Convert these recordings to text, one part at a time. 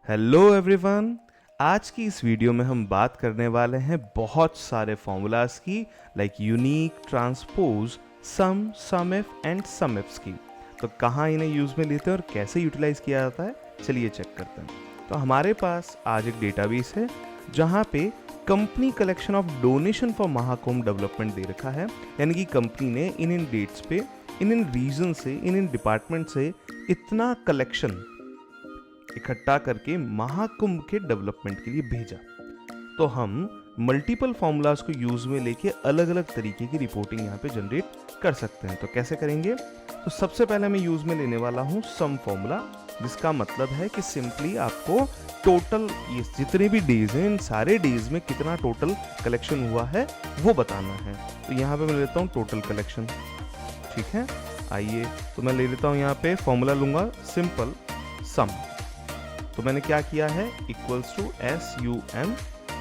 Hello everyone. आज की इस वीडियो में हम बात करने वाले हैं बहुत सारे फॉर्मूलाज की, like unique, transpose, sum if and sum ifs की। तो कहाँ इन्हें यूज़ में लेते हैं और कैसे यूटिलाइज किया जाता है, चलिए चेक करते हैं। तो हमारे पास आज एक डेटाबेस है जहाँ पे company collection of donation for Mahakumbh development दे रखा है, यानी कि कंपनी ने इन डेट्स पे इन रीजन से, इन डिपार्टमेंट से इतना कलेक्शन इकट्ठा करके महाकुंभ के डेवलपमेंट के लिए भेजा। तो हम मल्टीपल फॉर्मूलाज को यूज में लेके अलग अलग तरीके की रिपोर्टिंग यहाँ पे जनरेट कर सकते हैं। तो कैसे करेंगे? तो सबसे पहले मैं यूज में लेने वाला हूँ सम फॉर्मूला, जिसका मतलब है कि सिंपली आपको टोटल ये जितने भी डेज हैं, इन सारे डेज में कितना टोटल कलेक्शन हुआ है वो बताना है। तो यहाँ पे मैं लेता हूँ टोटल कलेक्शन, ठीक है। आइए, तो मैं ले लेता हूँ यहाँ पे फॉर्मूला लूंगा सिंपल सम। तो मैंने क्या किया है, इक्वल्स टू SUM।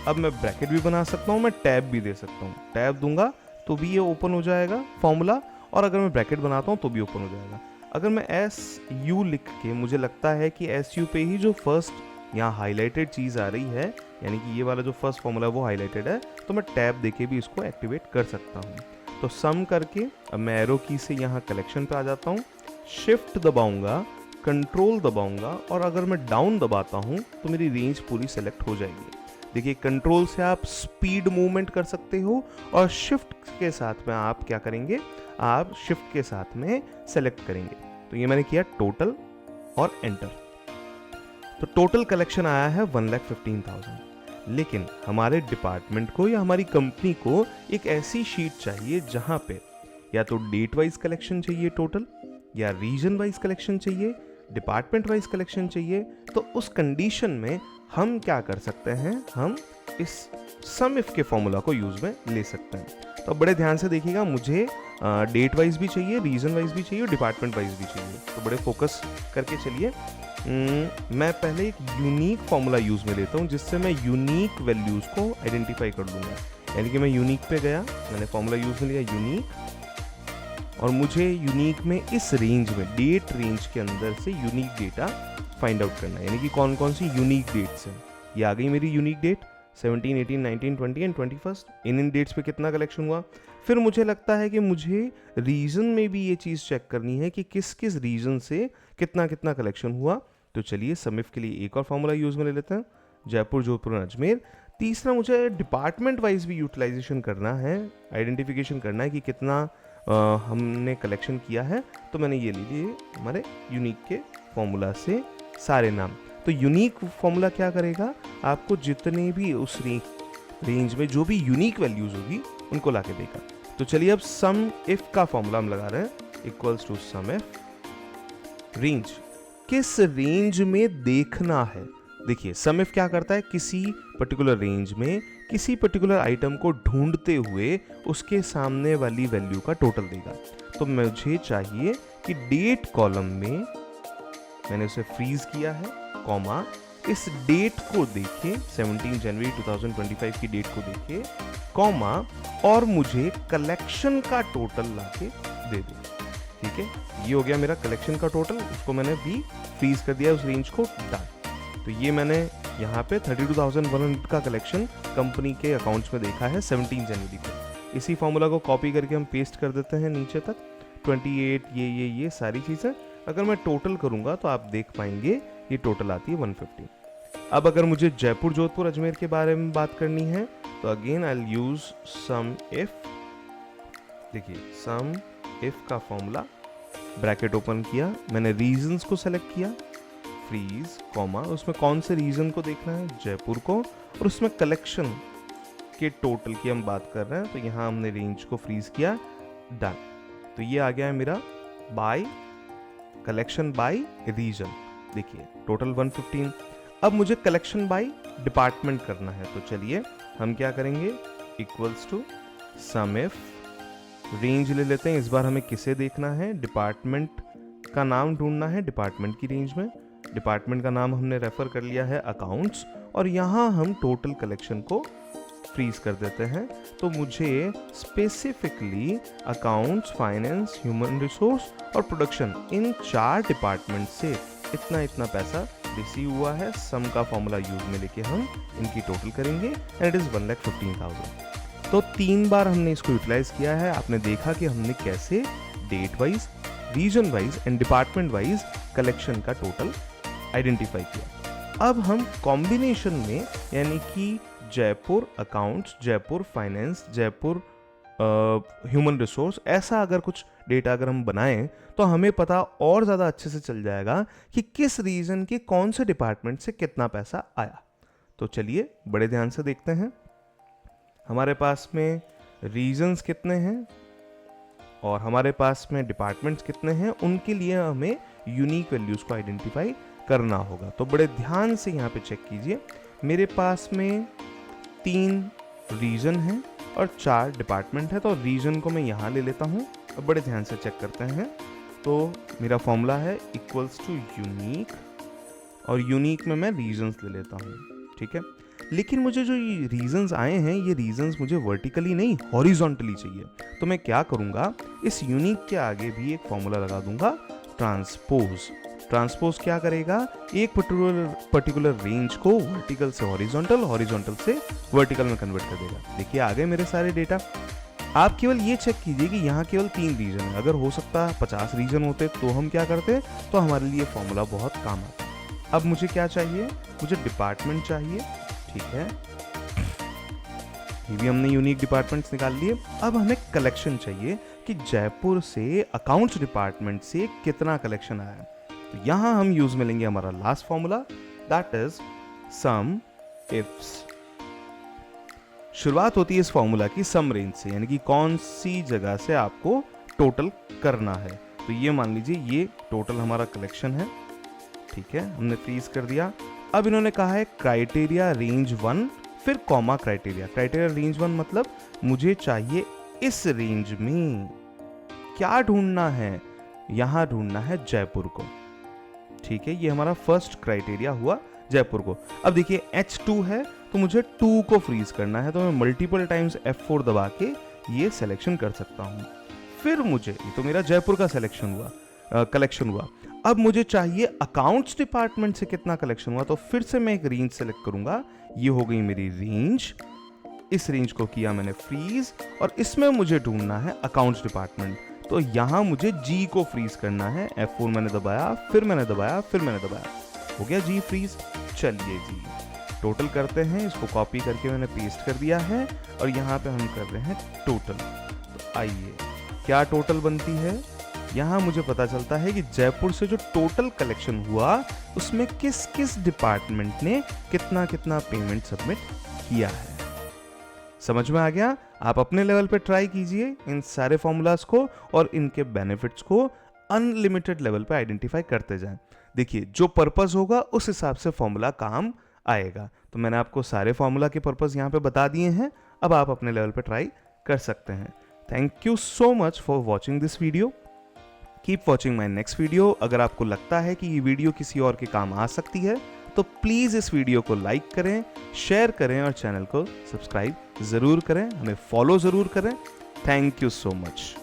अब मैं ब्रैकेट भी बना सकता हूँ, मैं टैब भी दे सकता हूँ। टैब दूंगा तो भी ये ओपन हो जाएगा फॉर्मूला, और अगर मैं ब्रैकेट बनाता हूँ तो भी ओपन हो जाएगा। अगर मैं SU लिख के, मुझे लगता है कि SU पे ही जो फर्स्ट यहाँ हाईलाइटेड चीज़ आ रही है, यानी कि ये वाला जो फर्स्ट फॉर्मूला है वो हाईलाइटेड है, तो मैं टैब देके भी इसको एक्टिवेट कर सकता हूँ। तो सम करके अब मैं एरो की से यहाँ कलेक्शन पे आ जाता हूँ, शिफ्ट दबाऊंगा, कंट्रोल दबाऊंगा, और अगर मैं डाउन दबाता हूं तो मेरी रेंज पूरी सेलेक्ट हो जाएगी। देखिए, कंट्रोल से आप स्पीड मूवमेंट कर सकते हो, और शिफ्ट के साथ में आप क्या करेंगे, आप शिफ्ट के साथ में सेलेक्ट करेंगे। तो ये मैंने किया टोटल और एंटर। तो टोटल कलेक्शन आया है 1,15,000। लेकिन हमारे डिपार्टमेंट को या हमारी कंपनी को एक ऐसी शीट चाहिए जहां पे या तो डेट वाइज कलेक्शन चाहिए टोटल, या रीजन वाइज कलेक्शन चाहिए, डिपार्टमेंट वाइज कलेक्शन चाहिए। तो उस कंडीशन में हम क्या कर सकते हैं, हम इस सम इफ के फॉर्मूला को यूज में ले सकते हैं। तो बड़े ध्यान से देखिएगा, मुझे डेट वाइज भी चाहिए, रीजन वाइज भी चाहिए, डिपार्टमेंट वाइज भी चाहिए। तो बड़े फोकस करके चलिए। मैं पहले एक यूनिक फॉर्मूला यूज में लेता हूँ, जिससे मैं यूनिक वैल्यूज को आइडेंटिफाई कर लूँगा। यानी कि मैं यूनिक पे गया, मैंने फॉर्मूला यूज में लिया यूनिक, और मुझे यूनिक में इस रेंज में, डेट रेंज के अंदर से यूनिक डेटा फाइंड आउट करना है, यानी कि कौन कौन सी यूनिक डेट्स हैं। ये आ गई मेरी यूनिक डेट 17, 18, 19, 20 एंड 21। इन डेट्स पे कितना कलेक्शन हुआ। फिर मुझे लगता है कि मुझे रीजन में भी ये चीज़ चेक करनी है कि किस किस रीजन से कितना कितना कलेक्शन हुआ। तो चलिए सम इफ के लिए एक और फॉर्मूला यूज में ले लेते हैं, जयपुर, जोधपुर, अजमेर। तीसरा, मुझे डिपार्टमेंट वाइज भी यूटिलाइजेशन करना है, आइडेंटिफिकेशन करना है कि कितना हमने कलेक्शन किया है। तो मैंने ये ले लिए हमारे यूनिक के फॉर्मूला से सारे नाम। तो यूनिक फॉर्मूला क्या करेगा, आपको जितने भी उस रेंज में जो भी यूनिक वैल्यूज होगी उनको ला के देगा। तो चलिए अब सम इफ का फॉर्मूला हम लगा रहे हैं, equals to sum if range. किस रेंज में देखना है। देखिए, सम इफ क्या करता है, किसी पर्टिकुलर रेंज में किसी पर्टिकुलर आइटम को ढूंढते हुए उसके सामने वाली वैल्यू का टोटल देगा। तो मुझे चाहिए कि डेट कॉलम में मैंने उसे फ्रीज किया है, कॉमा, इस डेट को देखे, 17 जनवरी 2025 की डेट को देखे, कॉमा, और मुझे कलेक्शन का टोटल लाके दे दे। ठीक है, ये हो गया मेरा कलेक्शन का टोटल, उसको मैंने भी फ्रीज कर दिया उस रेंज को डाल। तो ये मैंने यहाँ पे 32,100 का कलेक्शन कंपनी के अकाउंट्स में देखा है 17 जनवरी को। इसी फॉर्मूला को कॉपी करके हम पेस्ट कर देते हैं नीचे तक, 28, ये सारी चीज़ें। अगर मैं टोटल करूँगा तो आप देख पाएंगे ये टोटल आती है 150। अब अगर मुझे जयपुर, जोधपुर, अजमेर के बारे में बात करनी है तो again I will use sum if. देखिए, सम इफ का फॉर्मूला, ब्रैकेट ओपन किया, मैंने रीजंस को सेलेक्ट किया, फ्रीज, कॉमा, उसमें कौन से रीजन को देखना है, जयपुर को, और उसमें कलेक्शन के टोटल की हम बात कर रहे हैं। तो यहाँ हमने रेंज को फ्रीज किया, डन। तो ये आ गया है मेरा बाय कलेक्शन बाय रीजन। देखिए, टोटल 115। अब मुझे कलेक्शन बाय डिपार्टमेंट करना है। तो चलिए हम क्या करेंगे, equals to sum if range ले लेते हैं। इस बार हमें किसे देखना है, डिपार्टमेंट का नाम ढूंढना है डिपार्टमेंट की रेंज में। डिपार्टमेंट का नाम हमने रेफर कर लिया है अकाउंट्स, और यहाँ हम टोटल कलेक्शन को फ्रीज कर देते हैं। तो मुझे specifically accounts, finance, human resource और प्रोडक्शन, इन 4 डिपार्टमेंट से इतना इतना पैसा रिसीव हुआ है, सम का फॉर्मूला यूज में लेके हम इनकी टोटल करेंगे एंड इट इज 1,15,000। तो 3 बार हमने इसको यूटिलाइज किया है। आपने देखा कि हमने कैसे date wise, region wise and department wise collection का टोटल आइडेंटिफाई किया। अब हम कॉम्बिनेशन में यानी कि Jaipur accounts, Jaipur finance, Jaipur human resource, ऐसा अगर कुछ डेटा अगर हम बनाएं तो हमें पता और ज़्यादा अच्छे से चल जाएगा कि किस रीजन के कौन से डिपार्टमेंट से कितना पैसा आया। तो चलिए बड़े ध्यान से देखते हैं हमारे पास में रीजन्स कितने हैं और हमारे पास में डिपार्टमेंट्स कितने हैं। उनके लिए हमें यूनिक वैल्यूज़ को आइडेंटिफाई करना होगा। तो बड़े ध्यान से यहाँ पे चेक कीजिए, मेरे पास में 3 रीजन हैं और 4 डिपार्टमेंट है। तो रीजन को मैं यहाँ ले लेता हूँ। अब बड़े ध्यान से चेक करते हैं। तो मेरा फॉर्मूला है इक्वल्स टू यूनिक, और यूनिक में मैं रीजन्स ले लेता हूँ, ठीक है। लेकिन मुझे जो ये रीजन्स आए हैं, ये रीजन्स मुझे वर्टिकली नहीं हॉरिजॉन्टली चाहिए। तो मैं क्या करूँगा, इस यूनिक के आगे भी एक फॉर्मूला लगा दूंगा, ट्रांसपोज। ट्रांसपोज क्या करेगा, एक पर्टिकुलर रेंज को वर्टिकल से हॉरिजॉन्टल, हॉरिजॉन्टल से वर्टिकल में कन्वर्ट कर देगा। देखिए आ गए मेरे सारे डेटा। आप केवल ये चेक कीजिए कि यहाँ केवल 3 रीजन है। अगर हो सकता है 50 रीजन होते तो हम क्या करते, तो हमारे लिए फॉर्मूला बहुत काम आता। अब मुझे क्या चाहिए, मुझे डिपार्टमेंट चाहिए, ठीक है। ये भी हमने यूनिक डिपार्टमेंट्स निकाल लिए। अब हमें कलेक्शन चाहिए कि जयपुर से अकाउंट्स डिपार्टमेंट से कितना कलेक्शन आया है। तो यहाँ हम यूज में लेंगे हमारा last formula, that is some ifs. शुरुआत होती है इस फॉर्मूला की सम रेंज से, यानी कि कौन सी जगह से आपको टोटल करना है। तो ये मान लीजिए ये टोटल हमारा कलेक्शन है, ठीक है, हमने फ्रीज कर दिया। अब इन्होंने कहा है क्राइटेरिया रेंज 1 फिर कॉमा क्राइटेरिया। क्राइटेरिया रेंज 1 मतलब मुझे चाहिए इस रेंज में क्या ढूंढना है, यहां ढूंढना है जयपुर को, ठीक है। ये हमारा फर्स्ट क्राइटेरिया हुआ जयपुर को। अब देखिए H2 है तो मुझे 2 को फ्रीज करना है, तो मैं मल्टीपल टाइम्स F4 दबा के ये सिलेक्शन कर सकता हूं। फिर मुझे, ये तो मेरा जयपुर का सिलेक्शन हुआ, कलेक्शन हुआ। अब मुझे चाहिए अकाउंट्स डिपार्टमेंट से कितना कलेक्शन हुआ, तो फिर से मैं एक रेंज सेलेक्ट करूंगा। ये हो गई मेरी रेंज, इस रेंज को किया मैंने फ्रीज, और इसमें मुझे ढूंढना है अकाउंट्स डिपार्टमेंट। तो यहां मुझे G को फ्रीज करना है। F4 मैंने दबाया, फिर मैंने दबाया, फिर मैंने दबाया, हो गया G फ्रीज। चलिए जी टोटल करते हैं, इसको कॉपी करके मैंने पेस्ट कर दिया है और यहाँ पे हम कर रहे हैं टोटल। तो आइए क्या टोटल बनती है, यहाँ मुझे पता चलता है कि जयपुर से जो टोटल कलेक्शन हुआ उसमें किस किस डिपार्टमेंट ने कितना कितना पेमेंट सबमिट किया है। समझ में आ गया? आप अपने लेवल पे ट्राई कीजिए इन सारे फॉर्मूलाज को और इनके बेनिफिट्स को अनलिमिटेड लेवल पे आइडेंटिफाई करते जाएं। देखिए जो पर्पस होगा उस हिसाब से फॉर्मूला काम आएगा। तो मैंने आपको सारे फॉर्मूला के पर्पस यहाँ पे बता दिए हैं, अब आप अपने लेवल पे ट्राई कर सकते हैं। Thank you so much for watching this video. Keep watching my next video. अगर आपको लगता है कि ये वीडियो किसी और के काम आ सकती है तो प्लीज़ इस वीडियो को लाइक करें, शेयर करें और चैनल को सब्सक्राइब ज़रूर करें, हमें फॉलो ज़रूर करें। Thank you so much.